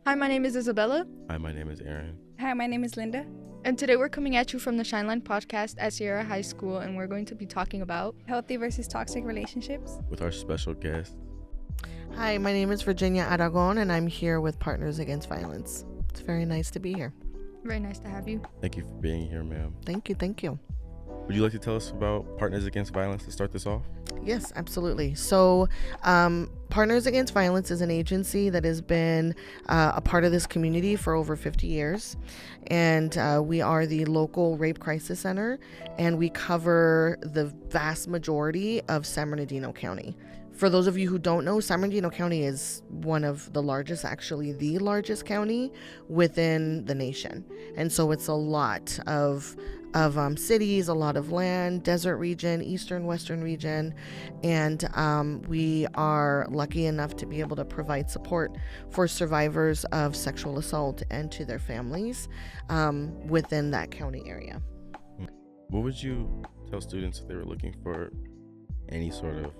Hi, my name is Isabella. Hi, my name is Aaron. Hi, my name is Linda. And today we're coming at you from the Shineline podcast at Sierra High School, and we're going to be talking about Healthy versus toxic relationships. With our special guest. Hi, my name is Virginia Aragon, and I'm here with Partners Against Violence. It's very nice to be here. Very nice to have you. Thank you for being here, ma'am. Thank you. Would you like to tell us about Partners Against Violence to start this off? Yes, absolutely. So, Partners Against Violence is an agency that has been a part of this community for over 50 years. And we are the local rape crisis center, and we cover the vast majority of San Bernardino County. For those of you who don't know, San Bernardino County is one of the largest, actually the largest county within the nation. And so it's a lot of cities, a lot of land, desert region, eastern, western region. And we are lucky enough to be able to provide support for survivors of sexual assault and to their families within that county area. What would you tell students if they were looking for any sort of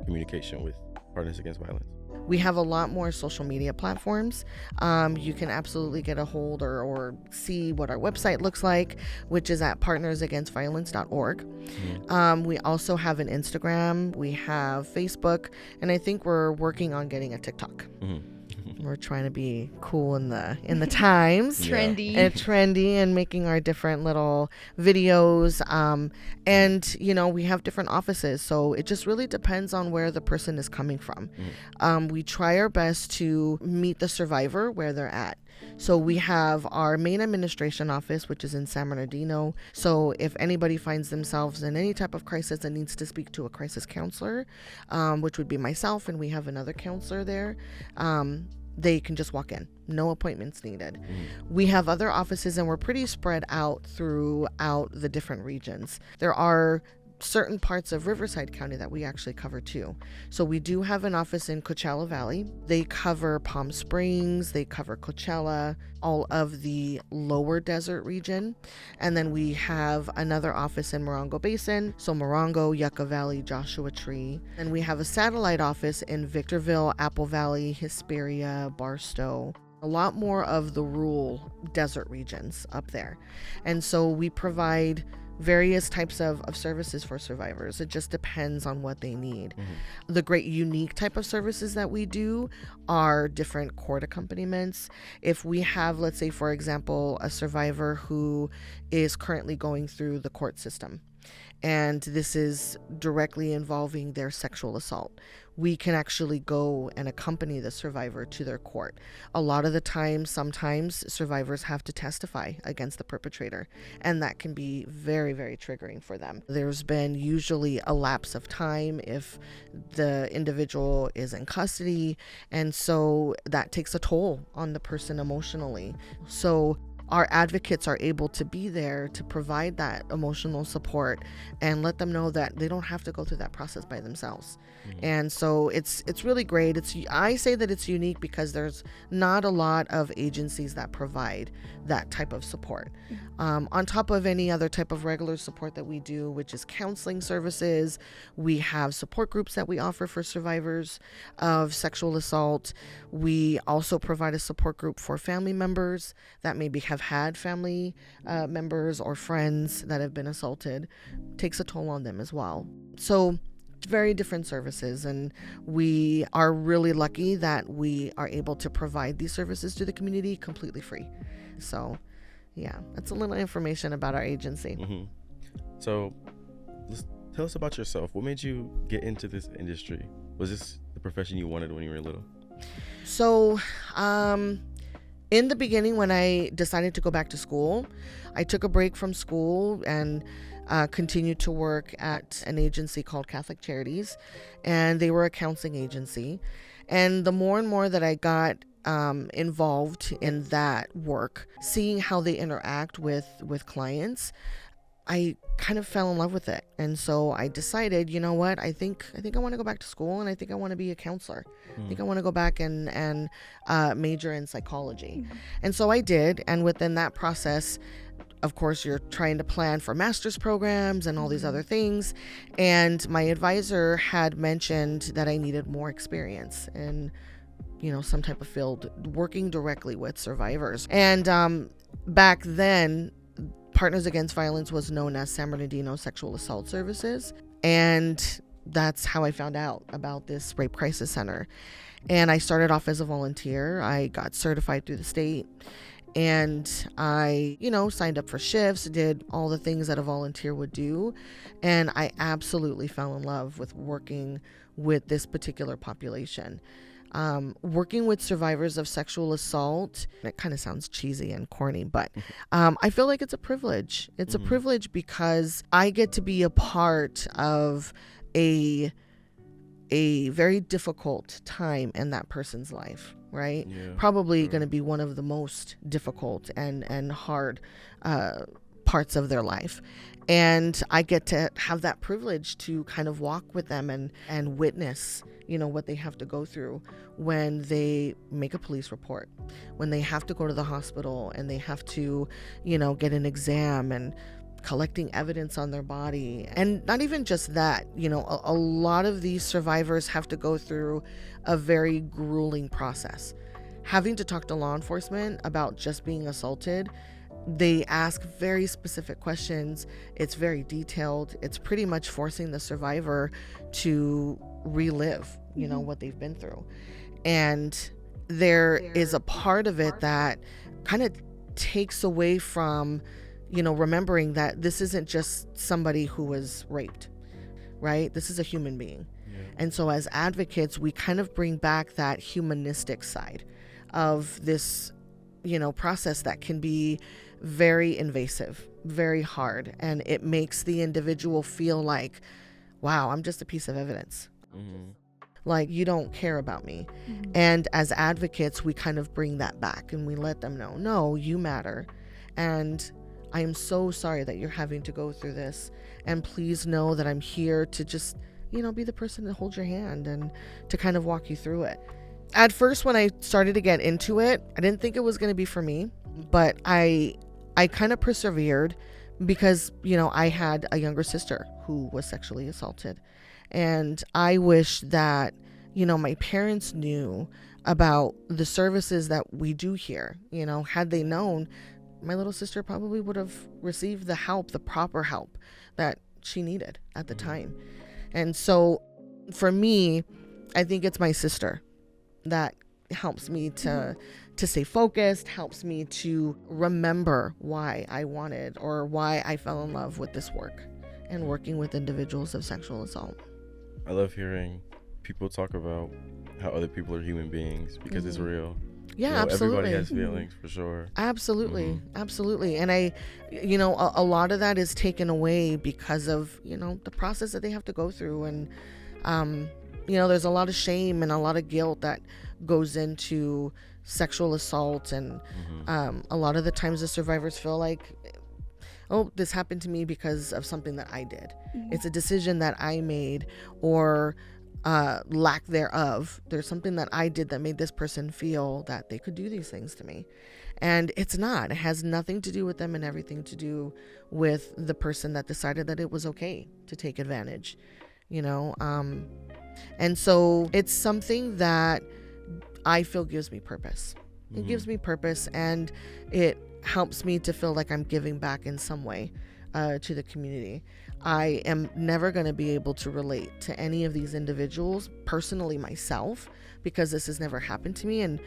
communication with Partners Against Violence? We have a lot more social media platforms. You can absolutely get a hold or see what our website looks like, which is at partnersagainstviolence.org. We also have an Instagram, we have Facebook, and I think we're working on getting a TikTok. We're trying to be cool in the times, Trendy and making our different little videos. And we have different offices, so it just really depends on where the person is coming from. We try our best to meet the survivor where they're at. So we have our main administration office, which is in San Bernardino. So if anybody finds themselves in any type of crisis and needs to speak to a crisis counselor, which would be myself, and we have another counselor there, they can just walk in. No appointments needed. We have other offices, and we're pretty spread out throughout the different regions. There are certain parts of Riverside County that we actually cover too. So we do have an office in Coachella Valley. They cover Palm Springs, they cover Coachella, all of the lower desert region. And then we have another office in Morongo Basin, so Morongo, Yucca Valley, Joshua Tree. And we have a satellite office in Victorville, Apple Valley, Hesperia, Barstow. A lot more of the rural desert regions up there. And so we provide various types of services for survivors. It just depends on what they need. The great unique type of services that we do are different court accompaniments. If we have, let's say, for example, a survivor who is currently going through the court system, and this is directly involving their sexual assault, we can actually go and accompany the survivor to their court. A lot of the time, sometimes survivors have to testify against the perpetrator, and that can be very, very triggering for them. There's been usually a lapse of time if the individual is in custody, and so that takes a toll on the person emotionally. So our advocates are able to be there to provide that emotional support and let them know that they don't have to go through that process by themselves. And so it's really great. I say that it's unique because there's not a lot of agencies that provide that type of support. On top of any other type of regular support that we do, which is counseling services, we have support groups that we offer for survivors of sexual assault. We also provide a support group for family members that maybe have had family members or friends that have been assaulted. Takes a toll on them as well. So very different services, and we are really lucky that we are able to provide these services to the community completely free. So yeah, that's a little information about our agency. So tell us about yourself. What made you get into this industry? Was this the profession you wanted when you were little? So in the beginning, when I decided to go back to school, I took a break from school and continued to work at an agency called Catholic Charities, and they were a counseling agency. And the more and more that I got involved in that work, seeing how they interact with clients, I kind of fell in love with it. And so I decided, you know what, I think I want to go back to school, and I think I want to be a counselor. I think I want to go back and major in psychology. And so I did. And within that process, of course, you're trying to plan for master's programs and all these other things. And my advisor had mentioned that I needed more experience in, some type of field working directly with survivors. And back then, Partners Against Violence was known as San Bernardino Sexual Assault Services. And that's how I found out about this rape crisis center. And I started off as a volunteer. I got certified through the state. And I, signed up for shifts, did all the things that a volunteer would do. And I absolutely fell in love with working with this particular population. Working with survivors of sexual assault, it kind of sounds cheesy and corny, but I feel like it's a privilege. It's a privilege because I get to be a part of a very difficult time in that person's life, right? Yeah, Probably sure. going to be one of the most difficult and hard parts of their life. And I get to have that privilege to kind of walk with them and witness, what they have to go through when they make a police report, when they have to go to the hospital and they have to, get an exam and collecting evidence on their body. And not even just that, a lot of these survivors have to go through a very grueling process. Having to talk to law enforcement about just being assaulted, they ask very specific questions. It's very detailed. It's pretty much forcing the survivor to relive, what they've been through. And there is a part of it that kind of takes away from, remembering that this isn't just somebody who was raped, right? This is a human being. Yeah. And so as advocates, we kind of bring back that humanistic side of this, process that can be very invasive, very hard. And it makes the individual feel like, wow, I'm just a piece of evidence. Like, you don't care about me. And as advocates, we kind of bring that back and we let them know, no, you matter. And I am so sorry that you're having to go through this. And please know that I'm here to just, be the person to hold your hand and to kind of walk you through it. At first, when I started to get into it, I didn't think it was going to be for me, but I kind of persevered because, I had a younger sister who was sexually assaulted. And I wish that, my parents knew about the services that we do here. Had they known, my little sister probably would have received the help, the proper help that she needed at the time. And so for me, I think it's my sister that helps me to stay focused, helps me to remember why I wanted or why I fell in love with this work and working with individuals of sexual assault. I love hearing people talk about how other people are human beings because it's real. Yeah, Everybody absolutely. has feelings for sure. Absolutely. Absolutely. And I, a lot of that is taken away because of, the process that they have to go through. And, there's a lot of shame and a lot of guilt that goes into sexual assault. And a lot of the times the survivors feel like, oh, this happened to me because of something that I did. It's a decision that I made or lack thereof. There's something that I did that made this person feel that they could do these things to me. And it's not. It has nothing to do with them and everything to do with the person that decided that it was okay to take advantage, And so it's something that I feel gives me purpose. It gives me purpose, and it helps me to feel like I'm giving back in some way to the community. I am never going to be able to relate to any of these individuals personally myself because this has never happened to me. And,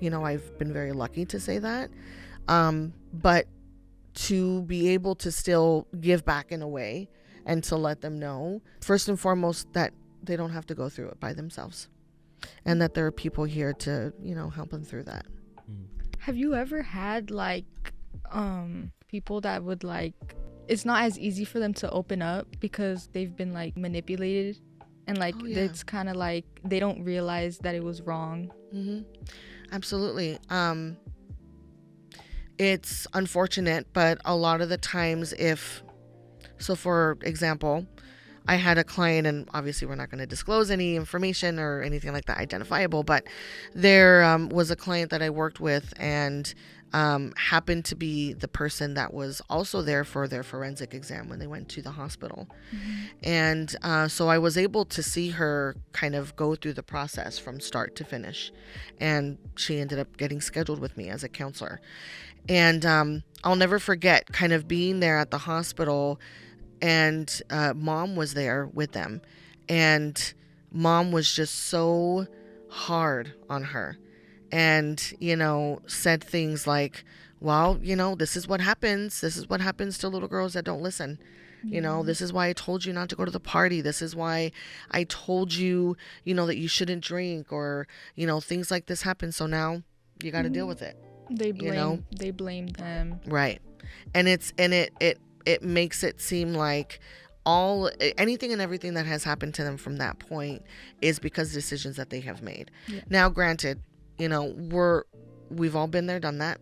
I've been very lucky to say that. But to be able to still give back in a way and to let them know, first and foremost, that they don't have to go through it by themselves and that there are people here to, help them through that. Have you ever had people that would it's not as easy for them to open up because they've been manipulated and it's kind of they don't realize that it was wrong? Absolutely. It's unfortunate, but a lot of the times if So for example, I had a client, and obviously we're not going to disclose any information or anything like that identifiable, but there was a client that I worked with, and happened to be the person that was also there for their forensic exam when they went to the hospital. And so I was able to see her kind of go through the process from start to finish. And she ended up getting scheduled with me as a counselor. And I'll never forget kind of being there at the hospital, and mom was there with them. And mom was just so hard on her. And, said things like, well, this is what happens. This is what happens to little girls that don't listen. This is why I told you not to go to the party. This is why I told you, that you shouldn't drink, or, things like this happen. So now you got to deal with it. They blame them. Right. And it makes it seem like anything and everything that has happened to them from that point is because of decisions that they have made. Yeah. Now, granted, we've all been there, done that.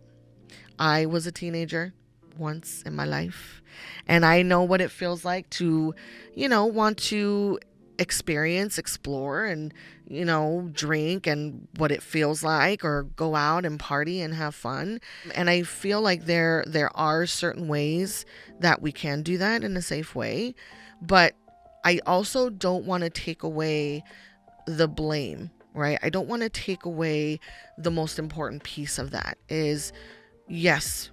I was a teenager once in my life, and I know what it feels like to, want to experience, explore, and, drink, and what it feels like, or go out and party and have fun. And I feel like there are certain ways that we can do that in a safe way, but I also don't want to take away the blame, right? I don't want to take away the most important piece of that is, yes,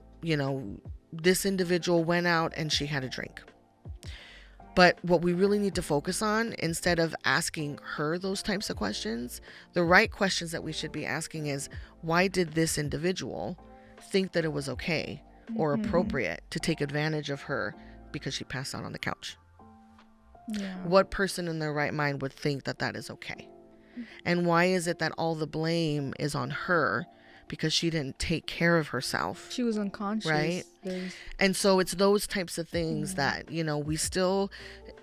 this individual went out and she had a drink. But what we really need to focus on, instead of asking her those types of questions, the right questions that we should be asking is, why did this individual think that it was okay or appropriate to take advantage of her because she passed out on the couch? Yeah. What person in their right mind would think that that is okay? And why is it that all the blame is on her because she didn't take care of herself? She was unconscious. Right? And so it's those types of things that, we still,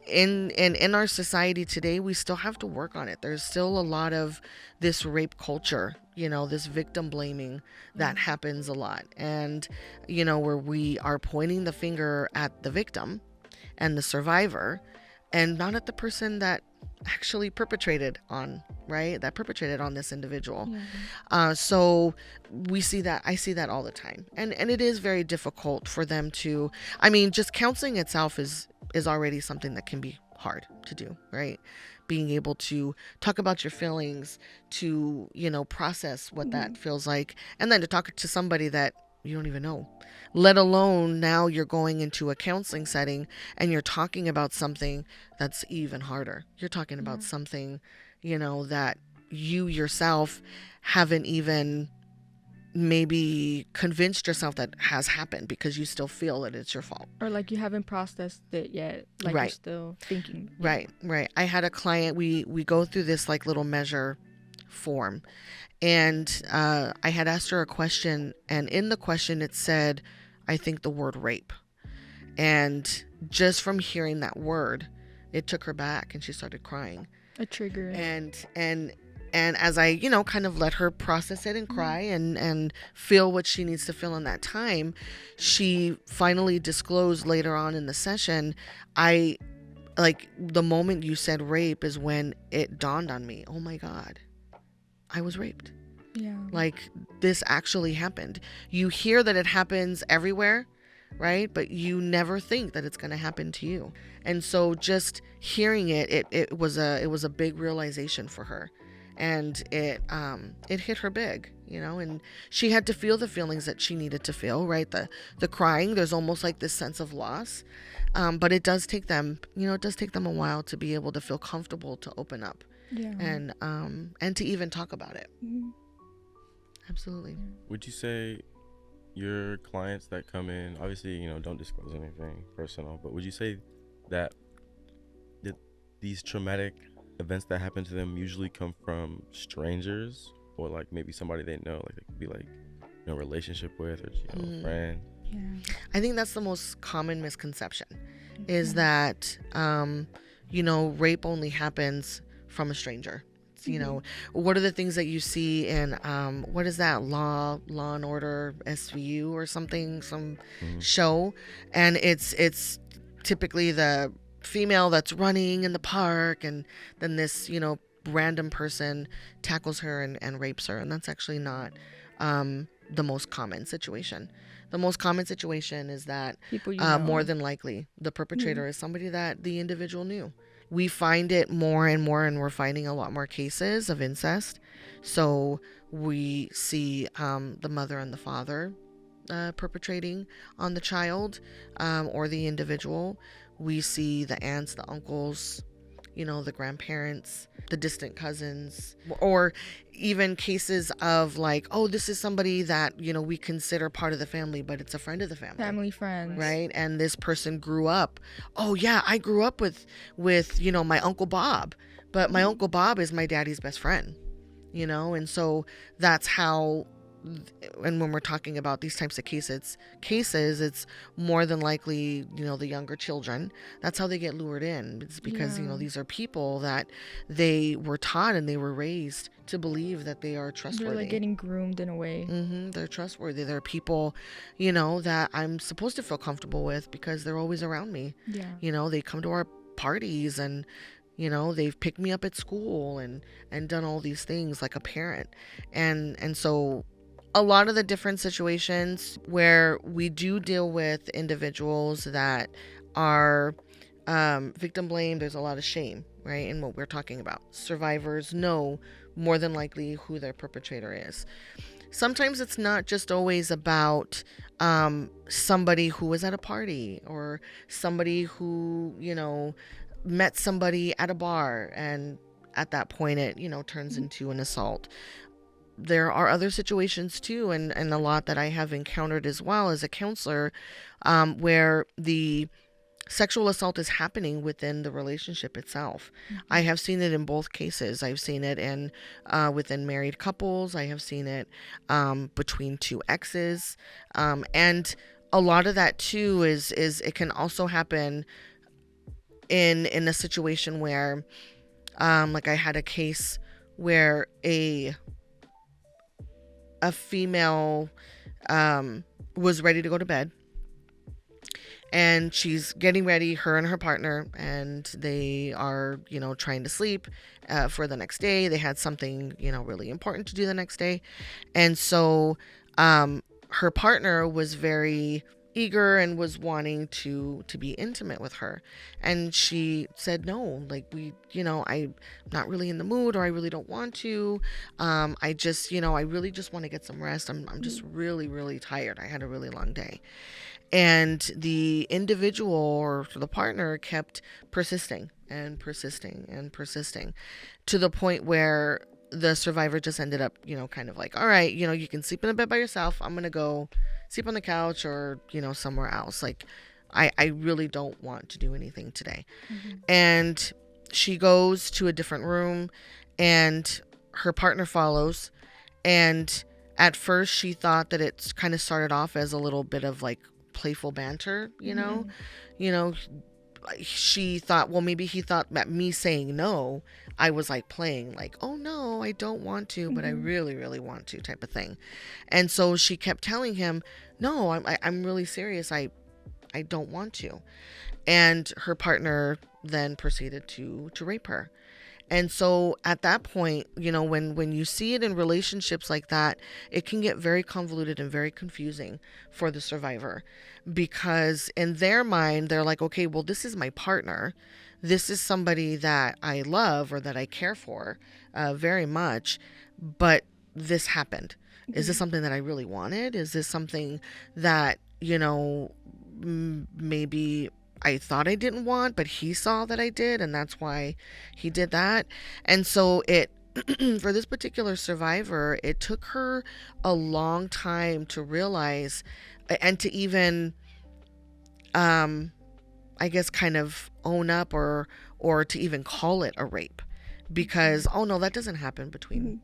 in our society today, we still have to work on it. There's still a lot of this rape culture, this victim blaming that happens a lot. And, where we are pointing the finger at the victim and the survivor, and not at the person that actually perpetrated on this individual. So I see that all the time, and it is very difficult for them to, just counseling itself is already something that can be hard to do, right? Being able to talk about your feelings, to process what that feels like, and then to talk to somebody that you don't even know, let alone now you're going into a counseling setting and you're talking about something that's even harder. You're talking about something, that you yourself haven't even maybe convinced yourself that has happened, because you still feel that it's your fault. Or like you haven't processed it yet. Like you're still thinking. Right. I had a client, we go through this like little measure form. And I had asked her a question, and in the question it said, I think the word rape. And just from hearing that word, it took her back and she started crying. A trigger. And as I, kind of let her process it and cry and feel what she needs to feel in that time, she finally disclosed later on in the session, the moment you said rape is when it dawned on me, oh my God, I was raped. Yeah. Like this actually happened. You hear that it happens everywhere, right? But you never think that it's going to happen to you. And so just hearing it was a big realization for her. And it hit her big, and she had to feel the feelings that she needed to feel, right? The crying, there's almost like this sense of loss. But it does take them, a while to be able to feel comfortable to open up. Yeah. And to even talk about it. Mm-hmm. Absolutely. Would you say your clients that come in, obviously, don't disclose anything personal, but would you say that these traumatic events that happen to them usually come from strangers, or like maybe somebody they know, like it could be like a relationship with, or a friend? Yeah. I think that's the most common misconception, is that rape only happens from a stranger. What are the things that you see in what is that, Law and Order SVU or something, some show, and it's typically the female that's running in the park, and then this, random person tackles her and rapes her. And that's actually not the most common situation. The most common situation is that People more than likely the perpetrator is somebody that the individual knew. We find it more and more, and we're finding a lot more cases of incest. So we see the mother and the father perpetrating on the child or the individual. We see the aunts, the uncles, the grandparents, the distant cousins, or even cases of like, oh, this is somebody that, we consider part of the family, but it's a friend of the family. Family friends. Right? And this person grew up, oh yeah, I grew up with my Uncle Bob, but my Uncle Bob is my daddy's best friend, and so that's how. And when we're talking about these types of cases, it's more than likely, the younger children. That's how they get lured in. It's because, these are people that they were taught and they were raised to believe that they are trustworthy. They're like getting groomed in a way. They're trustworthy. They're people, that I'm supposed to feel comfortable with because they're always around me. Yeah. They come to our parties and they've picked me up at school and done all these things like a parent. And so a lot of the different situations where we do deal with individuals that are victim blamed, there's a lot of shame, right, in what we're talking about. Survivors know more than likely who their perpetrator is. Sometimes it's not just always about somebody who was at a party or somebody who, met somebody at a bar, and at that point it, turns into an assault. There are other situations too, and a lot that I have encountered as well as a counselor, where the sexual assault is happening within the relationship itself. I have seen it in both cases. I've seen it in within married couples. I have seen it between two exes, and a lot of that too is it can also happen in a situation where, like I had a case where a female was ready to go to bed, and she's getting ready, her and her partner, and they are trying to sleep for the next day. They had something really important to do the next day, and so her partner was very eager and was wanting to be intimate with her, and she said no, like, I'm not really in the mood, or I really don't want to. I just I really just want to get some rest. I'm just really, really tired. I had a really long day. And the individual or the partner kept persisting and persisting and persisting, to the point where the survivor just ended up, kind of like, all right, you can sleep in the bed by yourself. I'm going to go sleep on the couch or, somewhere else. Like, I really don't want to do anything today. And she goes to a different room, and her partner follows. And at first she thought that it kind of started off as a little bit of like playful banter, she thought, well, maybe he thought that me saying no, I was like playing like, oh no, I don't want to, but I really, really want to, type of thing. And so she kept telling him, no, I'm really serious. I don't want to. And her partner then proceeded to rape her. And so at that point, when you see it in relationships like that, it can get very convoluted and very confusing for the survivor, because in their mind, they're like, okay, well, this is my partner. This is somebody that I love or that I care for very much. But this happened. Is this something that I really wanted? Is this something that, maybe I thought I didn't want, but he saw that I did, and that's why he did that? And so it, for this particular survivor, it took her a long time to realize and to even, I guess, kind of own up or to even call it a rape, because, oh no, that doesn't happen between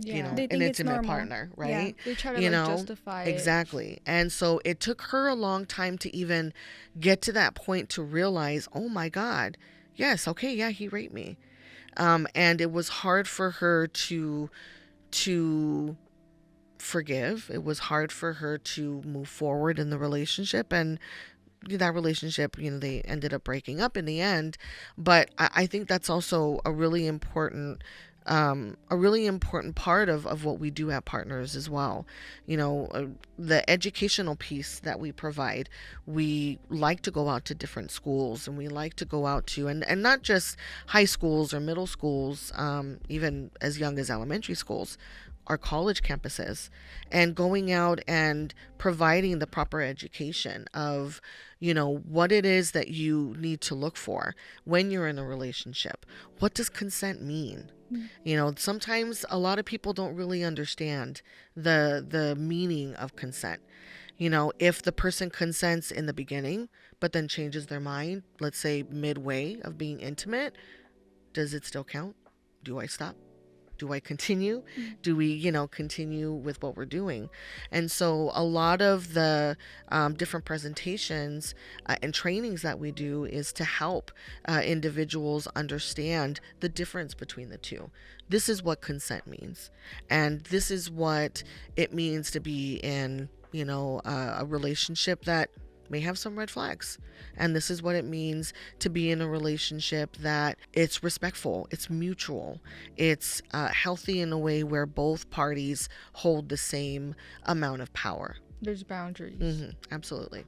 an intimate partner, right? They try to justify it. Exactly. And so it took her a long time to even get to that point to realize, oh my God, yes, okay, yeah, he raped me. And it was hard for her to forgive. It was hard for her to move forward in the relationship. And that relationship, they ended up breaking up in the end. But I think that's also a really important part of what we do at Partners as well. The educational piece that we provide, we like to go out to different schools, and we like to go out to, and not just high schools or middle schools, even as young as elementary schools, our college campuses, and going out and providing the proper education of, what it is that you need to look for when you're in a relationship. What does consent mean? Sometimes a lot of people don't really understand the meaning of consent. If the person consents in the beginning, but then changes their mind, let's say midway of being intimate, does it still count? Do I stop? Do I continue? Do we, continue with what we're doing? And so a lot of the different presentations and trainings that we do is to help individuals understand the difference between the two. This is what consent means. And this is what it means to be in, a relationship that may have some red flags. And this is what it means to be in a relationship that it's respectful, it's mutual, it's healthy in a way where both parties hold the same amount of power. There's boundaries. Absolutely.